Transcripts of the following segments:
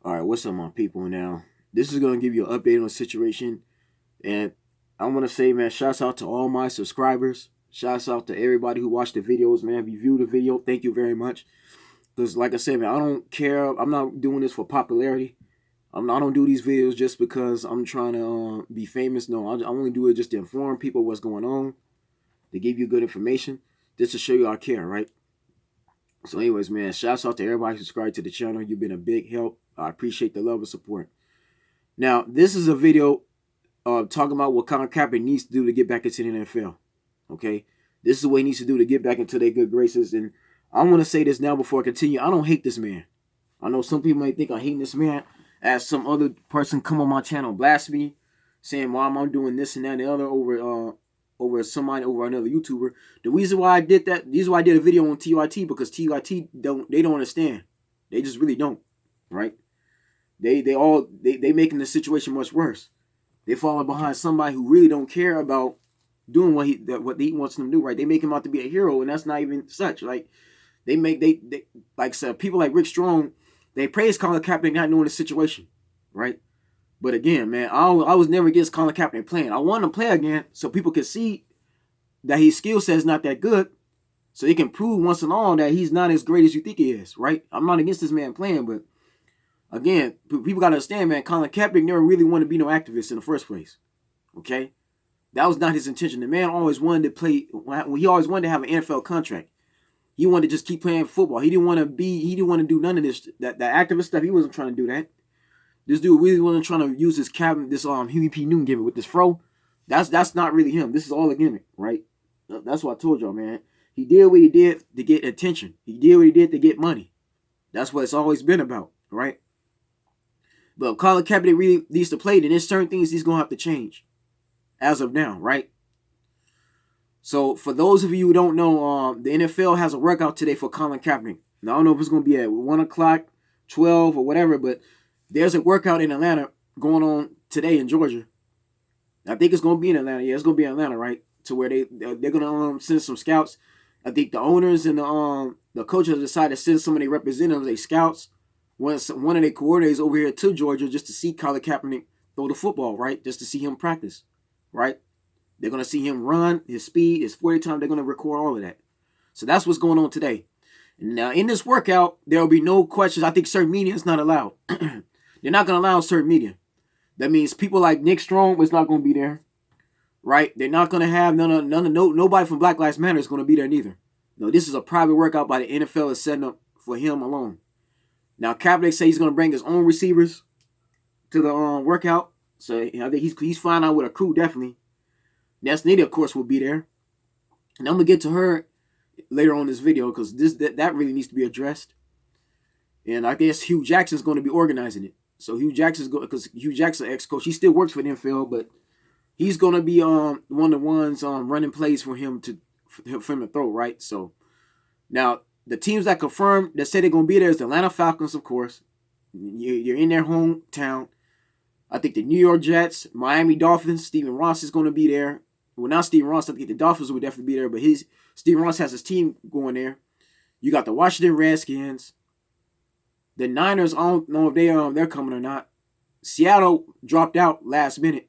All right, what's up, my people? Now, this is gonna give you an update on the situation, and I want to say, man, shouts out to all my subscribers. Shouts out to everybody who watched the videos, man. If you viewed the video, thank you very much. Because, like I said, man, I don't care. I'm not doing this for popularity. I don't do these videos just because I'm trying to be famous. No, I only do it just to inform people what's going on, to give you good information, just to show you I care, right? So anyways, man, shouts out to everybody who subscribed to the channel. You've been a big help. I appreciate the love and support. Now, this is a video talking about what Colin Kaepernick needs to do to get back into the NFL. Okay? This is what he needs to do to get back into their good graces. And I want to say this now before I continue. I don't hate this man. I know some people might think I'm hating this man, as some other person come on my channel and blast me, saying why am I doing this and that and the other over somebody, over another YouTuber. The reason why I did that, the reason why I did a video on TYT, because TYT don't understand. They just really don't, right? They making the situation much worse. They falling behind somebody who really don't care about doing what he wants them to do, right? They make him out to be a hero, and that's not even such. Like they like said, people like Rick Strong, they praise Colin Kaepernick not knowing the situation, right? But again, man, I was never against Colin Kaepernick playing. I want him to play again so people can see that his skill set is not that good, so he can prove once and all that he's not as great as you think he is, right? I'm not against this man playing, but again, people got to understand, man, Colin Kaepernick never really wanted to be no activist in the first place, okay? That was not his intention. The man always wanted to play, he always wanted to have an NFL contract. He wanted to just keep playing football. He didn't want to do none of this, that activist stuff. He wasn't trying to do that. This dude really wasn't trying to use this Huey P. Newton gimmick with this fro. That's not really him. This is all a gimmick, right? That's what I told y'all, man. He did what he did to get attention. He did what he did to get money. That's what it's always been about, right? But if Colin Kaepernick really needs to play, then there's certain things he's going to have to change as of now, right? So for those of you who don't know, the NFL has a workout today for Colin Kaepernick. Now, I don't know if it's going to be at 1 o'clock, 12, or whatever, but there's a workout in Atlanta going on today in Georgia. I think it's going to be in Atlanta. Yeah, it's going to be in Atlanta, right? To where they're going to send some scouts. I think the owners and the coaches decided to send some of their representatives, their scouts, one of their coordinators over here to Georgia just to see Colin Kaepernick throw the football, right? Just to see him practice, right? They're going to see him run, his speed, his 40 time. They're going to record all of that. So that's what's going on today. Now, in this workout, there will be no questions. I think certain media is not allowed. They're not going to allow certain media. That means people like Nick Strong is not going to be there, right? They're not going to have nobody from Black Lives Matter is going to be there neither. No, this is a private workout by the NFL is setting up for him alone. Now, Kaepernick say he's going to bring his own receivers to the workout. So I think he's flying out with a crew, definitely. Ness-Nita, of course, will be there. And I'm going to get to her later on in this video because that really needs to be addressed. And I guess Hugh Jackson's going to be organizing it. So Hugh Jackson's going, because Hugh Jackson, ex-coach, he still works for the NFL, but he's going to be one of the ones running plays for him to throw, right? So now the teams that confirmed that said they're going to be there is the Atlanta Falcons, of course. You're in their hometown. I think the New York Jets, Miami Dolphins, Stephen Ross is going to be there. Well, not Stephen Ross. I think the Dolphins will definitely be there, but Stephen Ross has his team going there. You got the Washington Redskins. The Niners, I don't know if they're coming or not. Seattle dropped out last minute.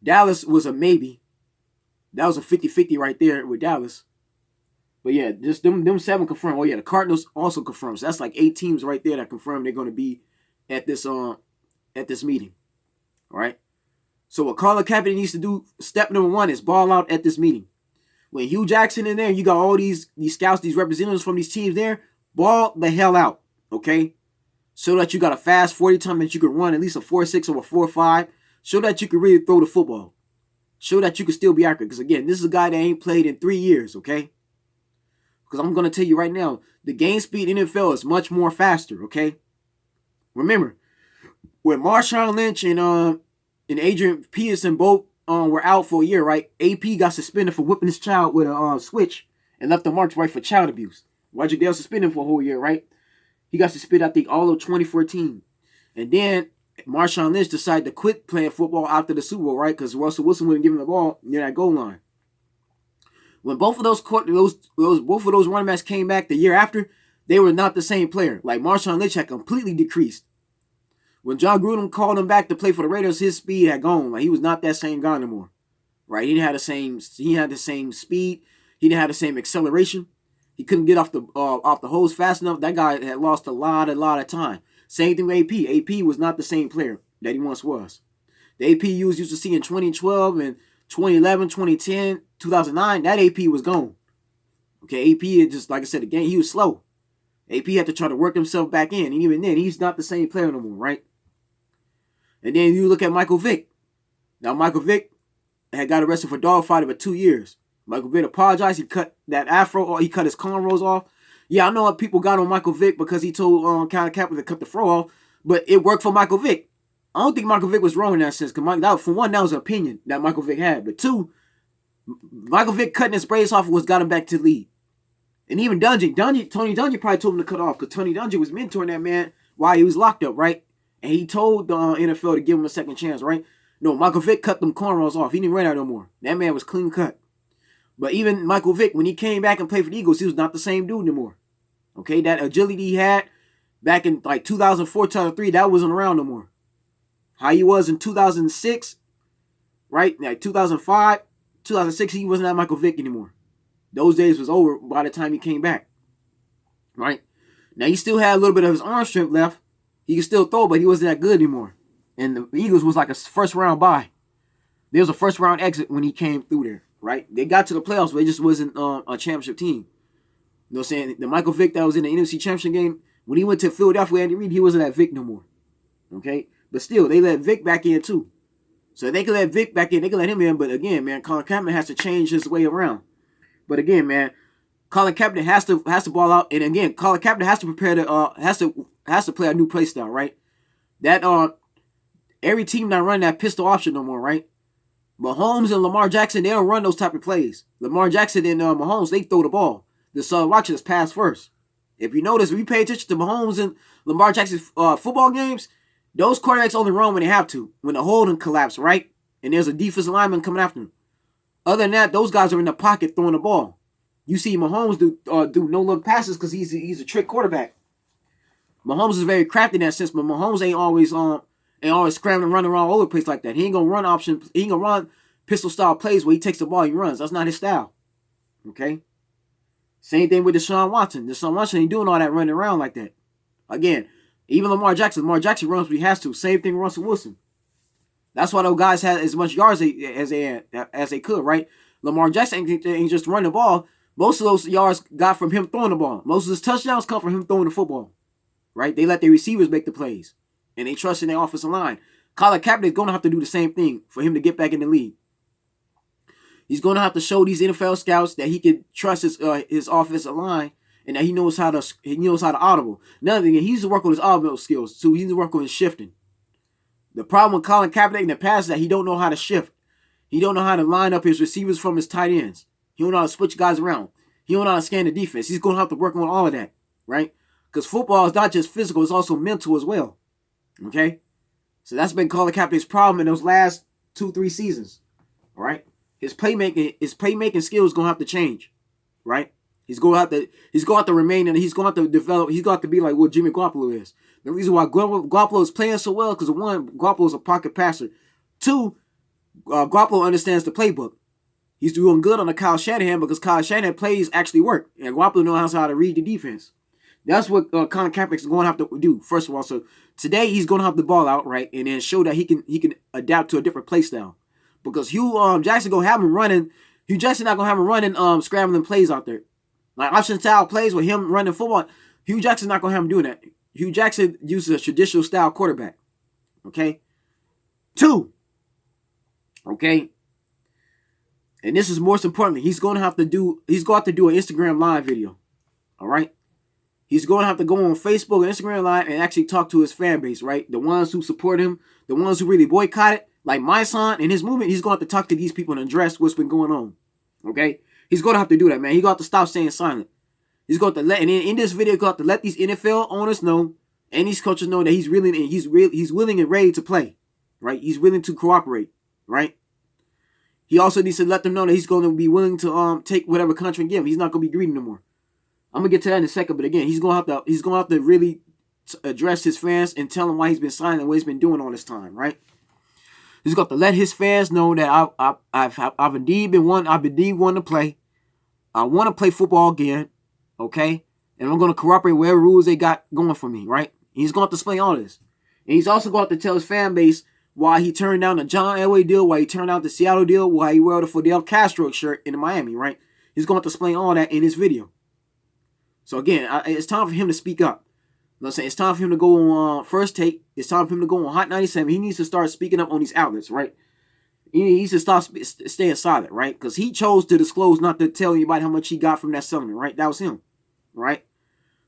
Dallas was a maybe. That was a 50-50 right there with Dallas. But yeah, just them 7 confirmed. Oh yeah, the Cardinals also confirmed. So that's like 8 teams right there that confirmed they're going to be at this meeting. All right. So what Colin Kaepernick needs to do, step number 1 is ball out at this meeting. When Hugh Jackson in there, you got all these scouts, these representatives from these teams there, ball the hell out, okay? So that you got a fast 40 time that you can run at least a 4.6 or a 4.5. Show that you can really throw the football. Show that you can still be accurate. Because again, this is a guy that ain't played in 3 years, okay? Because I'm going to tell you right now, the game speed in NFL is much more faster, okay? Remember, when Marshawn Lynch and Adrian Peterson both were out for a year, right? AP got suspended for whipping his child with a switch and left the marks right for child abuse. Roger Dale suspended him for a whole year, right? He got suspended, I think, all of 2014. And then Marshawn Lynch decided to quit playing football after the Super Bowl, right? Because Russell Wilson wouldn't give him the ball near that goal line. When both of those running backs came back the year after, they were not the same player. Like Marshawn Lynch had completely decreased. When John Gruden called him back to play for the Raiders, his speed had gone. Like, he was not that same guy anymore. Right? He didn't have the same. He had the same speed. He didn't have the same acceleration. He couldn't get off the hose fast enough. That guy had lost a lot of time. Same thing with AP. AP was not the same player that he once was. The AP you was used to see in 2012 and 2011, 2010, 2009, that AP was gone. Okay, AP, just like I said again, he was slow. AP had to try to work himself back in. And even then, he's not the same player no more, right? And then you look at Michael Vick. Now, Michael Vick had got arrested for dogfighting for 2 years. Michael Vick apologized. He cut that afro, or he cut his cornrows off. Yeah, I know what people got on Michael Vick because he told Colin Kaepernick to cut the fro off, but it worked for Michael Vick. I don't think Michael Vick was wrong in that sense. Because for one, that was an opinion that Michael Vick had. But two, Michael Vick cutting his braids off was got him back to the league. And even Tony Dungy probably told him to cut off because Tony Dungy was mentoring that man while he was locked up, right? And he told the NFL to give him a second chance, right? No, Michael Vick cut them cornrows off. He didn't run out no more. That man was clean cut. But even Michael Vick, when he came back and played for the Eagles, he was not the same dude anymore. Okay, that agility he had back in like 2004, 2003, that wasn't around no more. How he was in 2006, right? Like 2005, 2006, he wasn't that Michael Vick anymore. Those days was over by the time he came back, right? Now, he still had a little bit of his arm strength left. He could still throw, but he wasn't that good anymore. And the Eagles was like a first-round bye. There was a first-round exit when he came through there, right? They got to the playoffs, but it just wasn't a championship team. You know what I'm saying? The Michael Vick that was in the NFC Championship game, when he went to Philadelphia with Andy Reid, he wasn't that Vick no more. Okay? But still, they let Vick back in too. So they can let Vick back in, they can let him in, but again, man, Colin Kaepernick has to change his way around. But again, man, Colin Kaepernick has to ball out, and again, Colin Kaepernick has to prepare to has to play a new play style, right? That every team not run that pistol option no more, right? Mahomes and Lamar Jackson, they don't run those type of plays. Lamar Jackson and Mahomes, they throw the ball. The watch this pass first. If you notice, if you pay attention to Mahomes and Lamar Jackson's football games, those quarterbacks only run when they have to, when the holding collapse, right? And there's a defensive lineman coming after them. Other than that, those guys are in the pocket throwing the ball. You see Mahomes do no-look passes because he's a trick quarterback. Mahomes is very crafty in that sense, but Mahomes ain't always scrambling, running around all over the place like that. He ain't gonna run option. He ain't gonna run pistol-style plays where he takes the ball and runs. That's not his style. Okay? Same thing with Deshaun Watson. Deshaun Watson ain't doing all that running around like that. Again, even Lamar Jackson runs when he has to. Same thing with Russell Wilson. That's why those guys had as much yards as they could, right? Lamar Jackson ain't just running the ball. Most of those yards got from him throwing the ball. Most of his touchdowns come from him throwing the football, right? They let their receivers make the plays, and they trust in their offensive line. Colin Kaepernick is going to have to do the same thing for him to get back in the league. He's going to have to show these NFL scouts that he can trust his offensive line and that he knows how to audible. Another thing, he needs to work on his audible skills too. He needs to work on his shifting. The problem with Colin Kaepernick in the past is that he don't know how to shift. He don't know how to line up his receivers from his tight ends. He don't know how to switch guys around. He don't know how to scan the defense. He's going to have to work on all of that, right? Because football is not just physical, it's also mental as well. Okay? So that's been Colin Kaepernick's problem in those last 2-3 seasons. All right? His playmaking skills going to have to change. Right? He's going to have to remain, and he's going to have to develop. He's going to have to be like what Jimmy Garoppolo is. The reason why Garoppolo is playing so well because one, Garoppolo is a pocket passer. Two, Garoppolo understands the playbook. He's doing good on the Kyle Shanahan because Kyle Shanahan plays actually work, and Garoppolo knows how to read the defense. That's what Colin Kaepernick is going to have to do. First of all, so today he's going to have the ball out right, and then show that he can adapt to a different play style. Because Hugh Jackson gonna have him running. Hugh Jackson not gonna have him running scrambling plays out there. Like option style plays with him running football. Hugh Jackson's not gonna have him doing that. Hugh Jackson uses a traditional style quarterback. Okay? 2. Okay? And this is most importantly, he's going to have to do an Instagram live video. Alright? He's going to have to go on Facebook and Instagram live and actually talk to his fan base, right? The ones who support him, the ones who really boycott it, like my son and his movement, he's going to have to talk to these people and address what's been going on. Okay? He's going to have to do that, man. He's going to have to stop staying silent. He's going to let, and in this video, he's going to have to let these NFL owners know and these coaches know that he's willing and ready to play, right? He's willing to cooperate, right? He also needs to let them know that he's going to be willing to take whatever country and give him. He's not going to be greedy no more. I'm gonna get to that in a second, but again, he's gonna have to really address his fans and tell them why he's been signing and what he's been doing all this time, right? He's got to let his fans know that I've indeed been one to play. I want to play football again, okay? And I'm going to cooperate whatever rules they got going for me, right? He's going to have to explain all this. And he's also going to have to tell his fan base why he turned down the John Elway deal, why he turned down the Seattle deal, why he wore the Fidel Castro shirt in Miami, right? He's going to have to explain all that in his video. So again, it's time for him to speak up. You know what I'm saying? It's time for him to go on First Take. It's time for him to go on Hot 97. He needs to start speaking up on these outlets, right? He needs to stop staying silent, right? Because he chose to disclose, not to tell anybody how much he got from that settlement, right? That was him, right?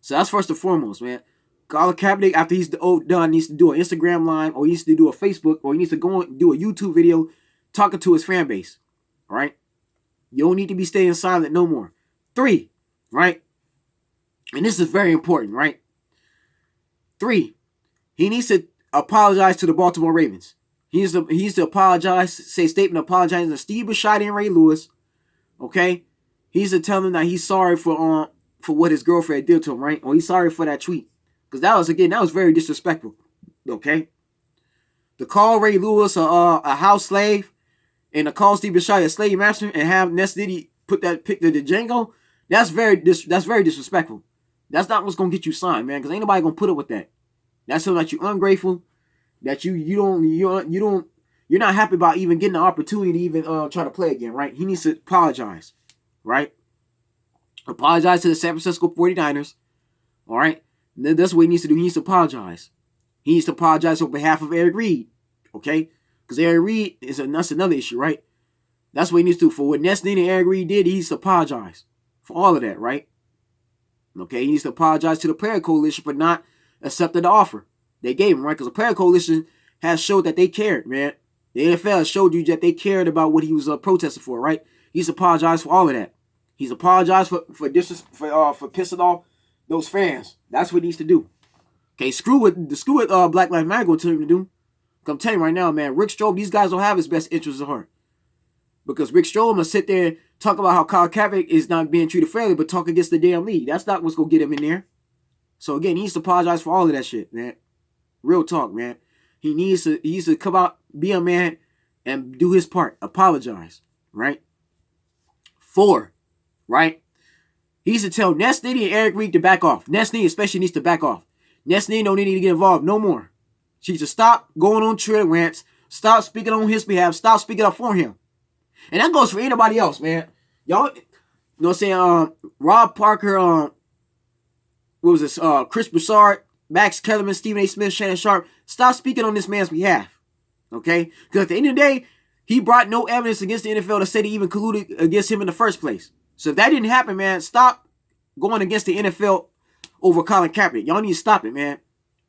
So that's first and foremost, man. Colin Kaepernick, after he's done, needs to do an Instagram live, or he needs to do a Facebook, or he needs to go and do a YouTube video talking to his fan base, right? You don't need to be staying silent no more. 3, right? And this is very important, right? 3, he needs to apologize to the Baltimore Ravens. He needs to apologize, say a statement apologizing to Steve Bisciotti and Ray Lewis, okay? He needs to tell them that he's sorry for what his girlfriend did to him, right? Or he's sorry for that tweet. Because that was very disrespectful, okay? To call Ray Lewis a house slave and to call Steve Bisciotti a slave master and have Ness Diddy put that picture to Django, that's very disrespectful. That's not what's gonna get you signed, man. Because ain't nobody gonna put up with that. That's so that you're ungrateful, that you're not happy about even getting the opportunity to even try to play again, right? He needs to apologize, right? Apologize to the San Francisco 49ers, all right? That's what he needs to do. He needs to apologize. He needs to apologize on behalf of Eric Reed, okay? Because Eric Reed that's another issue, right? That's what he needs to do. For what Ness Diddy and Eric Reed did, he needs to apologize for all of that, right? Okay, he needs to apologize to the player coalition for not accepting the offer they gave him, right? Because the player coalition has showed that they cared, man. The NFL has showed you that they cared about what he was protesting for, right? He's apologized for all of that. He's apologized for pissing off those fans. That's what he needs to do. Okay, screw with Black Lives Matter going to tell him to do. I'm telling you right now, man, Rick Strobel, these guys don't have his best interests at heart. Because Rick Strobel must sit there and talk about how Colin Kaepernick is not being treated fairly, but talk against the damn league. That's not what's going to get him in there. So again, he needs to apologize for all of that shit, man. Real talk, man. He needs to come out, be a man, and do his part. Apologize, right? 4, right? He needs to tell Ness Diddy and Eric Reed to back off. Ness Diddy especially needs to back off. Ness Diddy don't need to get involved no more. She needs to stop going on Twitter rants, stop speaking on his behalf, stop speaking up for him. And that goes for anybody else, man. Y'all, you know what I'm saying? Rob Parker, what was this? Chris Broussard, Max Kellerman, Stephen A. Smith, Shannon Sharp. Stop speaking on this man's behalf. Okay? Because at the end of the day, he brought no evidence against the NFL to say they even colluded against him in the first place. So if that didn't happen, man, stop going against the NFL over Colin Kaepernick. Y'all need to stop it, man.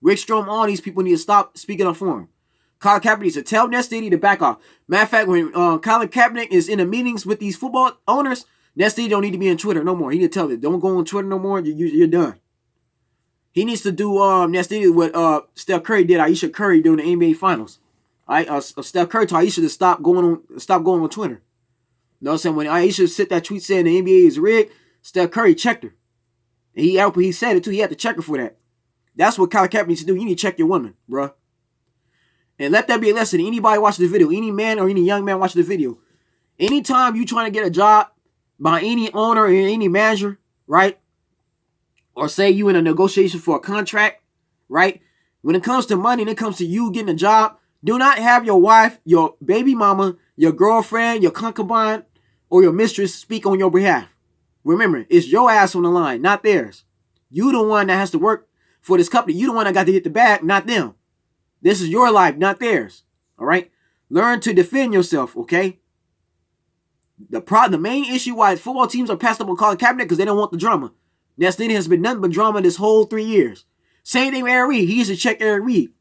Rick Strobel, all these people need to stop speaking up for him. Colin Kaepernick needs to tell Ness Diddy to back off. Matter of fact, when Colin Kaepernick is in the meetings with these football owners, Ness Diddy don't need to be on Twitter no more. He need to tell them, don't go on Twitter no more. You're done. He needs to do Ness Diddy what Steph Curry did Aisha Curry during the NBA Finals. All right, Steph Curry told Aisha to stop going on Twitter. You know what I'm saying? When Aisha sent that tweet saying the NBA is rigged, Steph Curry checked her. And he said it too. He had to check her for that. That's what Colin Kaepernick needs to do. You need to check your woman, bruh. And let that be a lesson to anybody watching the video, any man or any young man watching the video. Anytime you trying to get a job by any owner or any manager, right? Or say you in a negotiation for a contract, right? When it comes to money and it comes to you getting a job, do not have your wife, your baby mama, your girlfriend, your concubine, or your mistress speak on your behalf. Remember, it's your ass on the line, not theirs. You the one that has to work for this company. You the one that got to hit the bag, not them. This is your life, not theirs. All right? Learn to defend yourself, okay? The main issue why football teams are passed up on Colin Kaepernick because they don't want the drama. Ness Diddy has been nothing but drama this whole 3 years. Same thing with Eric Reed. He needs to check Eric Reed.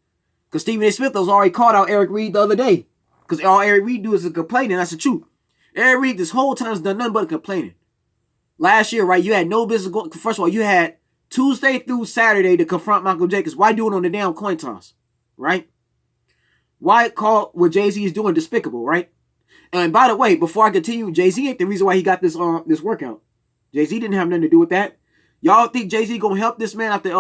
Because Stephen A. Smith has already called out Eric Reed the other day. Because all Eric Reed do is complaining. That's the truth. Eric Reed this whole time has done nothing but complaining. Last year, right, you had no business going. First of all, you had Tuesday through Saturday to confront Michael Jacobs. Why do it on the damn coin toss? Right? Why call what Jay-Z is doing despicable, right? And by the way, before I continue, Jay-Z ain't the reason why he got this workout. Jay-Z didn't have nothing to do with that. Y'all think Jay-Z gonna help this man after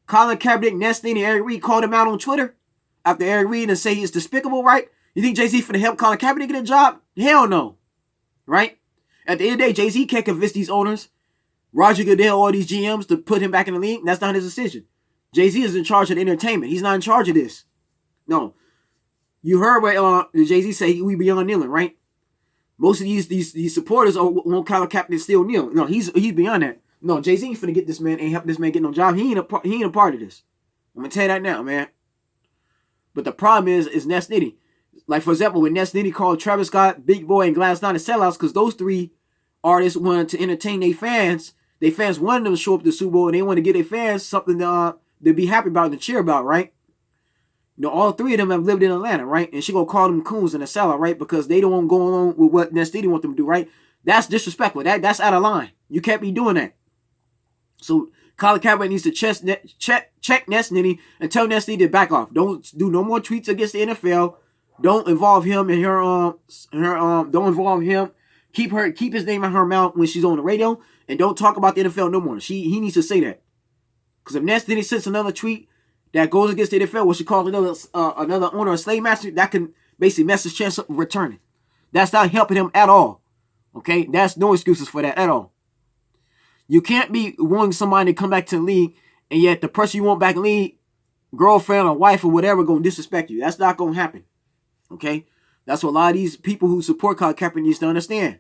Colin Kaepernick, Nestle, and Eric Reid called him out on Twitter after Eric Reid and say he's despicable, right? You think Jay-Z finna help Colin Kaepernick get a job? Hell no, right? At the end of the day, Jay-Z can't convince these owners, Roger Goodell, all these GMs to put him back in the league. That's not his decision. Jay-Z is in charge of the entertainment. He's not in charge of this. No. You heard what Jay-Z say, we beyond kneeling, right? Most of these supporters want Colin Kaepernick still kneel. No, he's beyond that. No, Jay-Z ain't finna get this man, ain't help this man get no job. He ain't a part of this. I'm gonna tell you that now, man. But the problem is Ness Nitty. Like, for example, when Ness Nitty called Travis Scott, Big Boy, and Gladys Knight sellouts, because those three artists wanted to entertain their fans. Their fans wanted them to show up to the Super Bowl, and they want to give their fans something to be happy about and to cheer about, right? You know, all three of them have lived in Atlanta, right? And she gonna call them coons and a sellout, right? Because they don't want to go along with what Ness Nitty want them to do, right? That's disrespectful. That's out of line. You can't be doing that. So Colin Kaepernick needs to check Ness Nitty and tell Ness Nitty to back off. Don't do no more tweets against the NFL. Don't involve him in her don't involve him. Keep his name in her mouth when she's on the radio, and don't talk about the NFL no more. He needs to say that. Because if Ness Nitty sends another tweet that goes against the NFL, what she calls another owner a slave master, that can basically mess his chance of returning. That's not helping him at all. Okay? That's no excuses for that at all. You can't be wanting somebody to come back to the league, and yet the person you want back in the league, girlfriend or wife or whatever, going to disrespect you. That's not going to happen. Okay? That's what a lot of these people who support Colin Kaepernick needs to understand.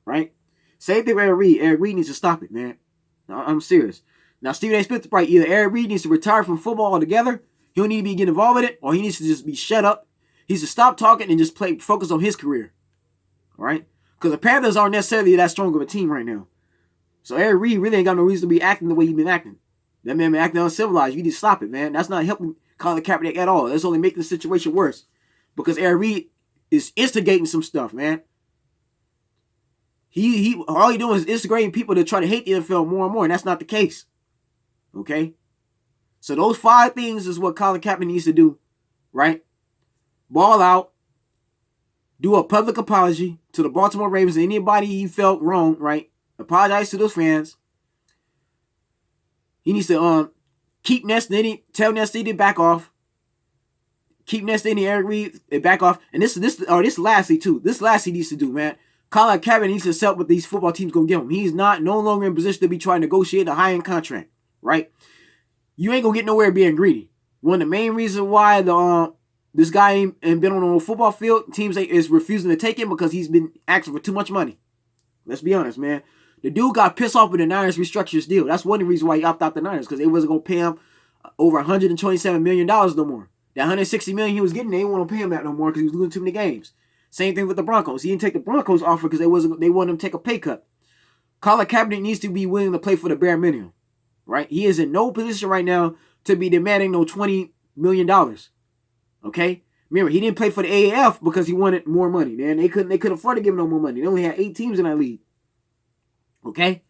Right? Same thing with Eric Reid. Eric Reid needs to stop it, man. I'm serious. Now, Stephen A. Smith, right, either Eric Reid needs to retire from football altogether, he don't need to be getting involved with it, or he needs to just be shut up. He needs to stop talking and just focus on his career. All right? Because the Panthers aren't necessarily that strong of a team right now. So Eric Reid really ain't got no reason to be acting the way he's been acting. That man been acting uncivilized. You need to stop it, man. That's not helping Colin Kaepernick at all. That's only making the situation worse. Because Eric Reid is instigating some stuff, man. All he doing is instigating people to try to hate the NFL more and more, and that's not the case. Okay? So those 5 things is what Colin Kaepernick needs to do, right? Ball out, do a public apology to the Baltimore Ravens and anybody he felt wrong, right? Apologize to those fans. He needs to keep Ness Nitty, tell Ness Nitty to back off. Keep Ness Nitty, Eric Reid, back off. And this lastly too. This last he needs to do, man. Colin Kaepernick needs to accept what these football teams gonna give him. He's no longer in position to be trying to negotiate a high-end contract, right? You ain't gonna get nowhere being greedy. One of the main reasons why this guy ain't been on a football field, teams is refusing to take him because he's been asking for too much money. Let's be honest, man. The dude got pissed off with the Niners restructured his deal. That's one of the reasons why he opted out the Niners, because they wasn't gonna pay him over $127 million no more. That $160 million he was getting, they didn't want to pay him that no more because he was losing too many games. Same thing with the Broncos. He didn't take the Broncos offer because they wanted him to take a pay cut. Colin Kaepernick needs to be willing to play for the bare minimum, right? He is in no position right now to be demanding no $20 million. Okay? Remember, he didn't play for the AAF because he wanted more money, man. They couldn't afford to give him no more money. They only had 8 teams in that league. Okay?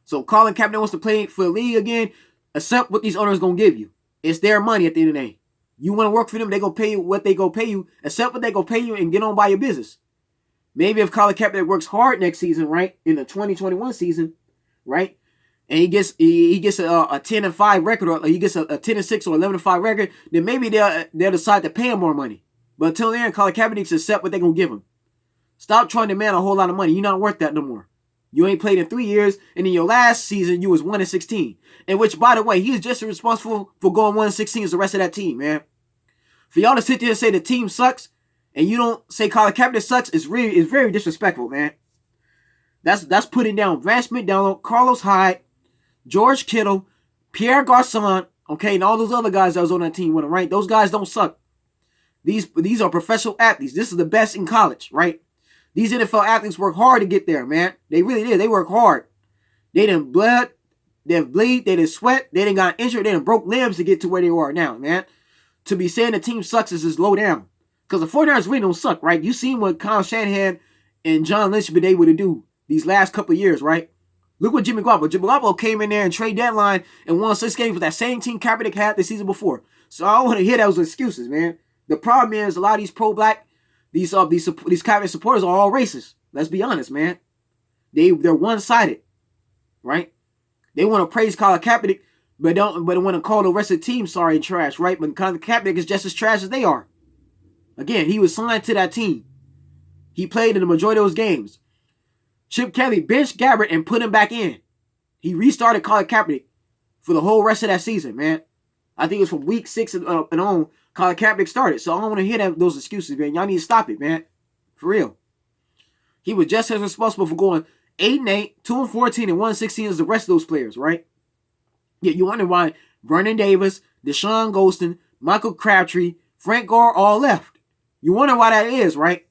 So Colin Kaepernick wants to play for the league again. Accept what these owners going to give you. It's their money at the end of the day. You want to work for them, they're going to pay you what they going to pay you. Accept what they going to pay you and get on by your business. Maybe if Colin Kaepernick works hard next season, right, in the 2021 season, right, and he gets a 10-5 record, or he gets a 10-6 or 11-5 record, then maybe they'll decide to pay him more money. But until then, Colin Kaepernick needs to accept what they're going to give him. Stop trying to demand a whole lot of money. You're not worth that no more. You ain't played in 3 years, and in your last season, you was 1-16. And which, by the way, he is just as responsible for going 1-16 as the rest of that team, man. For y'all to sit there and say the team sucks, and you don't say Colin Kaepernick sucks, is very disrespectful, man. That's putting down Vance McDonald, Carlos Hyde, George Kittle, Pierre Garçon, okay, and all those other guys that was on that team with him, right? Those guys don't suck. These are professional athletes. This is the best in college, right? These NFL athletes work hard to get there, man. They really did. They work hard. They didn't bleed, they didn't sweat, they didn't got injured, they didn't broke limbs to get to where they are now, man. To be saying the team sucks is just low down. Because the 49ers really don't suck, right? You seen what Kyle Shanahan and John Lynch been able to do these last couple of years, right? Look what Jimmy Garoppolo. Jimmy Garoppolo came in there and trade deadline and won 6 games with that same team Kaepernick had the season before. So I don't want to hear those excuses, man. The problem is a lot of these pro-black, these Kaepernick supporters are all racist. Let's be honest, man. They're one-sided, right? They want to praise Colin Kaepernick, but want to call the rest of the team sorry and trash, right? But Colin Kaepernick is just as trash as they are. Again, he was signed to that team. He played in the majority of those games. Chip Kelly benched Gabbert and put him back in. He restarted Colin Kaepernick for the whole rest of that season, man. I think it was from week 6 and on, Colin Kaepernick started. So I don't want to hear those excuses, man. Y'all need to stop it, man. For real. He was just as responsible for going 8-8, 2-14, and 1-16 as the rest of those players, right? Yeah, you wonder why Vernon Davis, Deshaun Golston, Michael Crabtree, Frank Gore all left. You wonder why that is, right?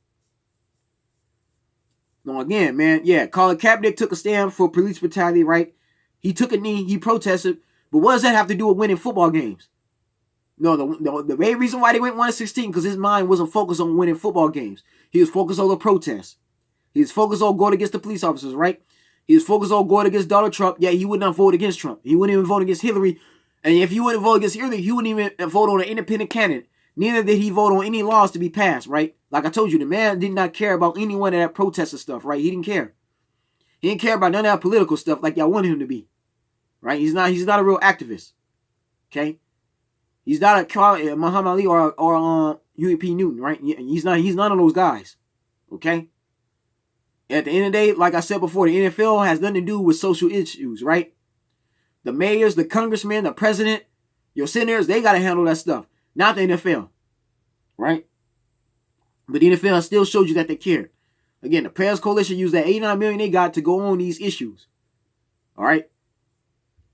No, again, man, yeah, Colin Kaepernick took a stand for police brutality, right? He took a knee, he protested, but what does that have to do with winning football games? No, the main reason why they went 1-16 because his mind wasn't focused on winning football games. He was focused on the protests. He was focused on going against the police officers, right? He was focused on going against Donald Trump. Yeah, he would not vote against Trump. He wouldn't even vote against Hillary. And if he wouldn't vote against Hillary, he wouldn't even vote on an independent candidate. Neither did he vote on any laws to be passed, right? Like I told you, the man did not care about any one of that protest and stuff, right? He didn't care. He didn't care about none of that political stuff like y'all wanted him to be, right? He's not a real activist, okay? He's not a Muhammad Ali or UP Newton, right? He's none of those guys, okay? At the end of the day, like I said before, the NFL has nothing to do with social issues, right? The mayors, the congressmen, the president, your senators, they got to handle that stuff. Not the NFL, right? But the NFL still showed you that they care. Again, the Players Coalition used that $89 million they got to go on these issues. All right?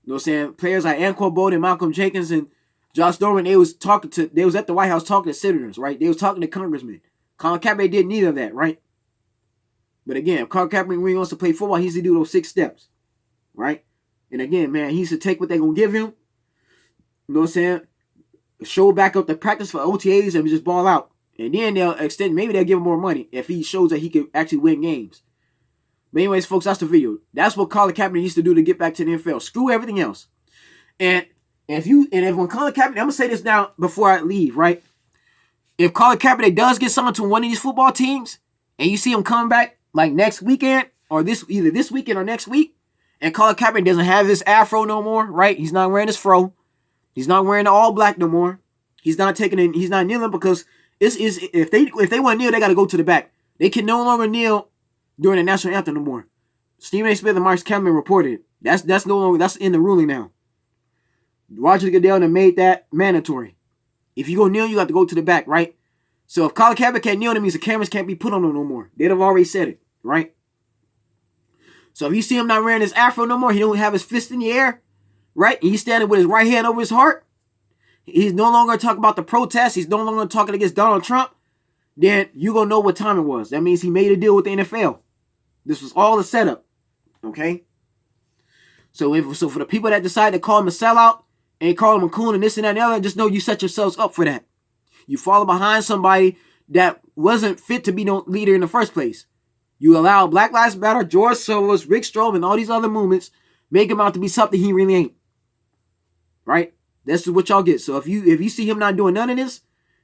You know what I'm saying? Players like Anquan Boldin, Malcolm Jenkins, and Josh Norman, they was at the White House talking to senators, right? They was talking to congressmen. Colin Kaepernick did neither of that, right? But again, if Colin Kaepernick really wants to play football, he needs to do those 6 steps, right? And again, man, he needs to take what they're going to give him. You know what I'm saying? Show back up the practice for OTAs and just ball out. And then maybe they'll give him more money if he shows that he can actually win games. But anyways, folks, that's the video. That's what Colin Kaepernick needs to do to get back to the NFL. Screw everything else. And if when Colin Kaepernick, I'm going to say this now before I leave, right? If Colin Kaepernick does get someone to one of these football teams, and you see him come back like next weekend, or either this weekend or next week, and Colin Kaepernick doesn't have his afro no more, right? He's not wearing his fro. He's not wearing the all black no more. He's not kneeling because if they want to kneel, they got to go to the back. They can no longer kneel during the national anthem no more. Stephen A. Smith and Mark Cameron reported it. That's no longer, that's in the ruling now. Roger Goodell made that mandatory. If you go kneel, you have to go to the back, right? So if Colin Kaepernick can't kneel, that means the cameras can't be put on him no more. They'd have already said it, right? So if you see him not wearing his afro no more, he don't have his fist in the air, right? And he's standing with his right hand over his heart. He's no longer talking about the protests. He's no longer talking against Donald Trump. Then you're going to know what time it was. That means he made a deal with the NFL. This was all a setup, okay? So for the people that decide to call him a sellout and call him a coon and this and that and the other, just know you set yourselves up for that. You follow behind somebody that wasn't fit to be no leader in the first place. You allow Black Lives Matter, George Soros, Rick Strome, and all these other movements make him out to be something he really ain't. Right? That's what y'all get. So if you see him not doing none of this,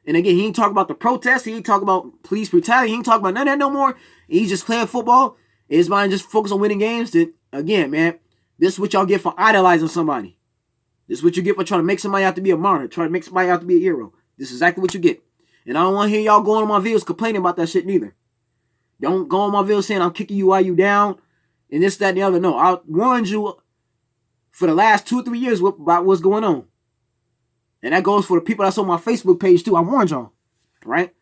and again, he ain't talking about the protests, he ain't talking about police brutality, he ain't talking about none of that no more, he's just playing football, his mind just focused on winning games, then again, man, this is what y'all get for idolizing somebody. This is what you get for trying to make somebody out to be a martyr, trying to make somebody out to be a hero. This is exactly what you get. And I don't want to hear y'all going on my videos complaining about that shit neither. Don't go on my videos saying I'm kicking you while you down and this, that, and the other. No, I warned you for the last 2 or 3 years about what's going on. And that goes for the people that's on my Facebook page too. I warned y'all. Right?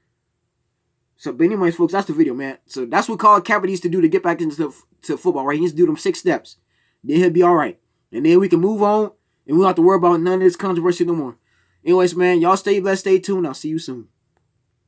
So, but anyways, folks, that's the video, man. So that's what Colin Kaepernick needs to do to get back into football, right? He needs to do them 6 steps. Then he'll be all right. And then we can move on and we don't have to worry about none of this controversy no more. Anyways, man, y'all stay blessed, stay tuned. I'll see you soon.